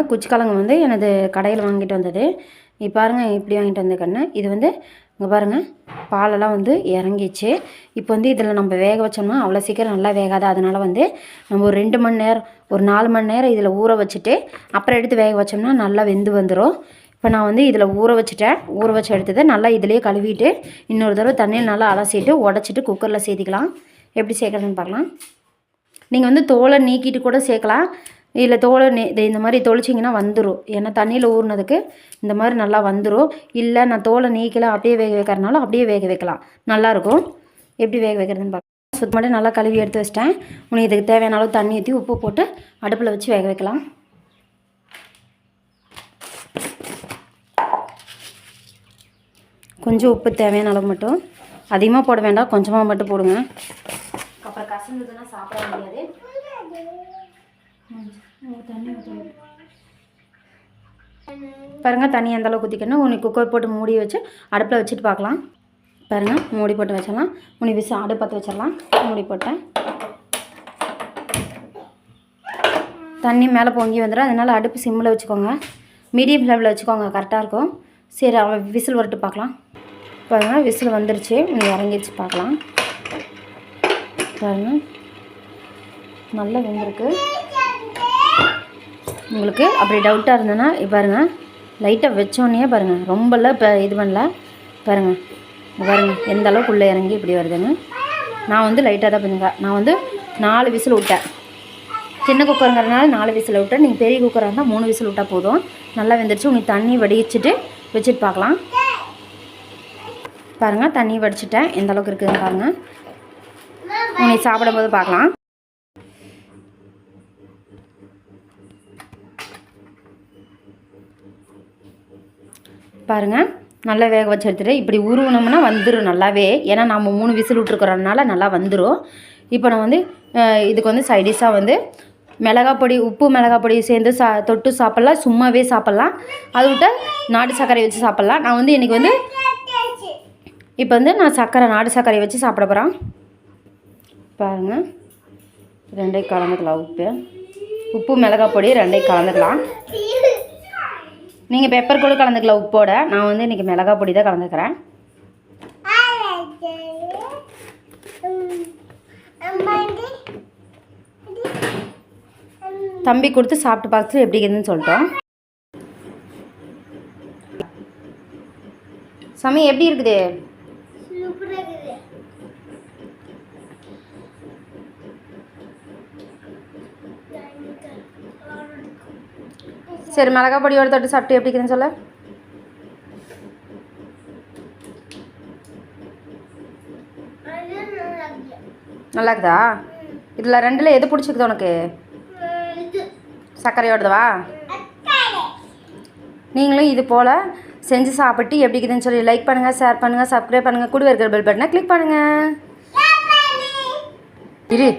குச்சிக்கிழங்கு வந்து எனது கடையில் வாங்கிட்டு வந்தது. இப்போ பாருங்கள் இப்படி வாங்கிட்டு வந்த கண்ணு. இது வந்து இங்கே பாருங்கள் பாலெல்லாம் வந்து இறங்கிச்சு. இப்போ வந்து இதில் நம்ம வேக வச்சோம்னா அவ்வளோ சீக்கிரம் நல்லா வேகாது. அதனால் வந்து நம்ம ஒரு 2 மணி நேரம் ஒரு 4 மணி நேரம் இதில் ஊற வச்சுட்டு அப்புறம் எடுத்து வேக வச்சோம்னா நல்லா வெந்து வந்துடும். இப்போ நான் வந்து இதில் ஊற வச்சுட்டேன். ஊற வச்சு எடுத்ததை நல்லா இதிலேயே கழுவிட்டு இன்னொரு தடவை தண்ணியில் நல்லா அலசிட்டு உடச்சிட்டு குக்கரில் சேர்த்திக்கலாம். எப்படி சேர்க்குறதுன்னு பார்க்கலாம். நீங்கள் வந்து தோலை நீக்கிட்டு கூட சேர்க்கலாம். இதில் தோலை இந்த மாதிரி தொளிச்சிங்கன்னா வந்துடும். ஏன்னா தண்ணியில் ஊறினதுக்கு இந்த மாதிரி நல்லா வந்துடும். இல்லை நான் தோலை நீக்கலாம் அப்படியே வேக வைக்கிறதுனால அப்படியே வேக வைக்கலாம், நல்லாயிருக்கும். எப்படி வேக வைக்கிறதுன்னு பார்க்கலாம். சுத்தமாட்டி நல்லா கழுவி எடுத்து வச்சிட்டேன். உனக்கு இதுக்கு தேவையான அளவு தண்ணி ஊற்றி உப்பு போட்டு அடுப்பில் வச்சு வேக வைக்கலாம். கொஞ்சம் உப்பு தேவையான அளவு மட்டும், அதிகமாக போட வேண்டாம், கொஞ்சமாக மட்டும் போடுங்க. அப்புறம் கசந்ததுன்னா சாப்பிட முடியாது. தண்ணி பாருங்கள், தண்ணி எந்த அளவுக்கு ஊற்றிக்கணும். உனக்கு குக்கர் போட்டு மூடி வச்சு அடுப்பில் வச்சுட்டு பார்க்கலாம். பாருங்கள், மூடி போட்டு வச்சிடலாம். உனக்கு விசு அடுப்பு பற்ற வச்சிடலாம். மூடி போட்டேன். தண்ணி மேலே பொங்கி வந்துடும். அதனால் அடுப்பு சிம்மில் வச்சுக்கோங்க, மீடியம் ஃப்ளேமில் வச்சுக்கோங்க, கரெக்டாக இருக்கும். சரி, விசில் வரட்டு பார்க்கலாம். பாருங்கள், விசில் வந்துருச்சு. உனக்கு இறங்கிடுச்சு பார்க்கலாம். பாருங்கள், நல்லா வெந்திருக்கு. உங்களுக்கு அப்படி டவுட்டாக இருந்ததுன்னா பாருங்கள், லைட்டாக வச்சோன்னே பாருங்கள், ரொம்பலாம் இப்போ இது பண்ணல. பாருங்கள் எந்த அளவுக்கு உள்ளே இறங்கி இப்படி வருதுன்னு. நான் வந்து லைட்டாக தான் பண்ணுங்க. நான் வந்து 4 விசில் விட்டேன். சின்ன குக்கருங்கிறதுனால 4 விசில் விட்டேன். நீங்கள் பெரிய குக்கராக இருந்தால் 3 விசில் விட்டால் போதும். நல்லா வெந்துருச்சு. உங்களுக்கு தண்ணி வடிச்சிட்டு வச்சுட்டு பார்க்கலாம். பாருங்கள், தண்ணி வடிச்சிட்டேன். எந்த அளவுக்கு இருக்குதுன்னு பாருங்கள். உங்களுக்கு சாப்பிடும்போது பார்க்கலாம். பாருங்கள், நல்லா வேக வச்சு எடுத்துகிட்டு இப்படி உருவினோம்னா வந்துடும் நல்லாவே. ஏன்னா நம்ம 3 விசில் விட்டுருக்குறதுனால நல்லா வந்துடும். இப்போ நான் வந்து இதுக்கு வந்து சைடிஷாக வந்து மிளகாப்பொடி, உப்பு மிளகாப்பொடி சேர்ந்து தொட்டு சாப்பிட்லாம், சும்மாவே சாப்பிட்லாம். அது விட்டால் நாட்டு சர்க்கரை வச்சு சாப்பிட்லாம். நான் வந்து இன்றைக்கி வந்து இப்போ வந்து நான் நாட்டு சர்க்கரை வச்சு சாப்பிட போகிறேன். பாருங்கள், 2 கலந்துக்கலாம். உப்பு மிளகாப்பொடி 2 கலந்துக்கலாம். நீங்கள் பெப்பர் கூட கலந்துக்கலாம் உப்போட. நான் வந்து இன்றைக்கி மிளகா பொடி தான் கலந்துக்கிறேன். தம்பி கொடுத்து சாப்பிட்டு பார்த்துட்டு எப்படி இருக்குதுன்னு சொல்லிட்டோம். சாமி எப்படி இருக்குது? சரி, மிளகா பொடியோட தொட்டு சாப்பிட்டு எப்படி இருக்குதுன்னு சொல்ல. நல்லா இருக்குதா? இதில் 2ல் எது பிடிச்சிக்குது உனக்கு? சர்க்கரையோடவா? நீங்களும் இது போல் செஞ்சு சாப்பிட்டு எப்படி இருக்குதுன்னு சொல்லி லைக் பண்ணுங்கள், ஷேர் பண்ணுங்கள், சப்ஸ்கிரைப் பண்ணுங்கள், கூட இருக்கிற பெல் பட்டனை கிளிக் பண்ணுங்கள். இரு.